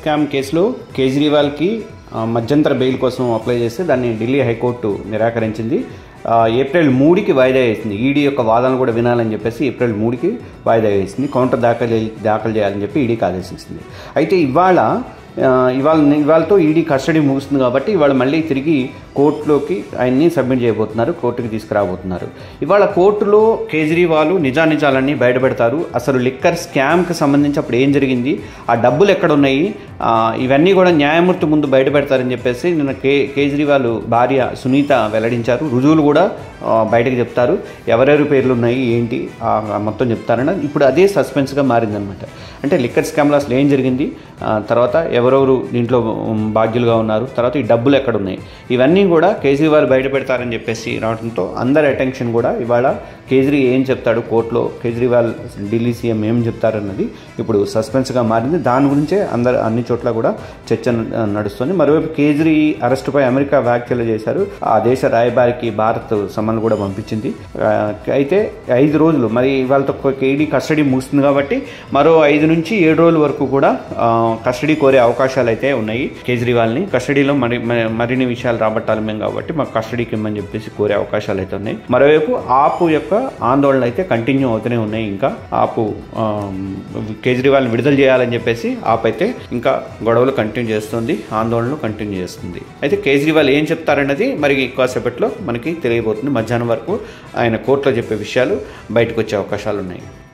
Scam కేసులో కేజ్రీవాల్కి మధ్యంతర bail కోసం అప్లై చేస్తే దాన్ని ఢిల్లీ హైకోర్టు నిరాకరించింది. ఏప్రిల్ 3కి వాయిదా వేసింది. ఈడీ యొక్క వాదనలు కూడా వినాలని చెప్పేసి ఏప్రిల్ 3కి వాయిదా వేసింది. కౌంటర్ దాఖలు చేయాలని చెప్పి ఈడీకి ఆదేశించింది. అయితే ఇవాళతో ఈడీ కస్టడీ ముగుస్తుంది కాబట్టి ఇవాళ మళ్ళీ తిరిగి కోర్టులోకి ఆయన్ని సబ్మిట్ చేయబోతున్నారు, కోర్టుకి తీసుకురాబోతున్నారు. ఇవాళ కోర్టులో కేజ్రీవాల్ నిజానిజాలన్నీ బయటపెడతారు. అసలు లిక్కర్ స్కామ్కి సంబంధించి అప్పుడు ఏం జరిగింది, ఆ డబ్బులు ఎక్కడ ఉన్నాయి, ఇవన్నీ కూడా న్యాయమూర్తి ముందు బయటపెడతారని చెప్పేసి నిన్న కేజ్రీవాల్ భార్య సునీత వెల్లడించారు. రుజువులు కూడా బయటకు చెప్తారు, ఎవరెవరి పేర్లు ఉన్నాయి ఏంటి మొత్తం చెప్తారని. ఇప్పుడు అదే సస్పెన్స్గా మారిందనమాట. అంటే లిక్కర్ స్కామ్లో అసలు ఏం జరిగింది, తర్వాత ఎవరెవరు దీంట్లో బాధ్యులుగా ఉన్నారు, తర్వాత ఈ డబ్బులు ఎక్కడ ఉన్నాయి, ఇవన్నీ కూడా కేజ్రీవాల్ బయట పెడతారని చెప్పేసి రావడంతో అందరి అటెన్షన్ కూడా ఇవాళ కేజ్రీ ఏం చెప్తాడు కోర్టులో, కేజ్రీవాల్ ఢిల్లీ సీఎం ఏం చెప్తారన్నది ఇప్పుడు సస్పెన్స్గా మారింది. దాని గురించే అన్ని చోట్ల కూడా చర్చ నడుస్తుంది. మరోవైపు కేజ్రీ అరెస్టుపై అమెరికా వ్యాఖ్యలు చేశారు. ఆ దేశ రాయబారికి భారత్ సమన్లు కూడా పంపించింది. అయితే 5 రోజులు మరి ఇవాళతో ఈడీ కస్టడీ ముగుస్తుంది కాబట్టి మరో 5 నుంచి 7 రోజుల వరకు కూడా కస్టడీ కోరే అవకాశాలు అయితే ఉన్నాయి. కేజ్రీవాల్ని కస్టడీలో మరిన్ని విషయాలు రాబట్టాలి మేము కాబట్టి మాకు కస్టడీకి ఇమ్మని చెప్పేసి కోరే అవకాశాలు అయితే ఉన్నాయి. మరోవైపు ఆపు యొక్క ఆందోళనలు అయితే కంటిన్యూ అవుతూనే ఉన్నాయి. ఇంకా ఆపు కేజ్రీవాల్ని విడుదల చేయాలని చెప్పేసి ఆపు అయితే ఇంకా గొడవలు కంటిన్యూ చేస్తుంది, ఆందోళనలు కంటిన్యూ చేస్తుంది. అయితే కేజ్రీవాల్ ఏం చెప్తారన్నది మరి కాసేపట్లో మనకి తెలియబోతుంది. మధ్యాహ్నం వరకు ఆయన కోర్టులో చెప్పే విషయాలు బయటకు వచ్చే అవకాశాలు ఉన్నాయి.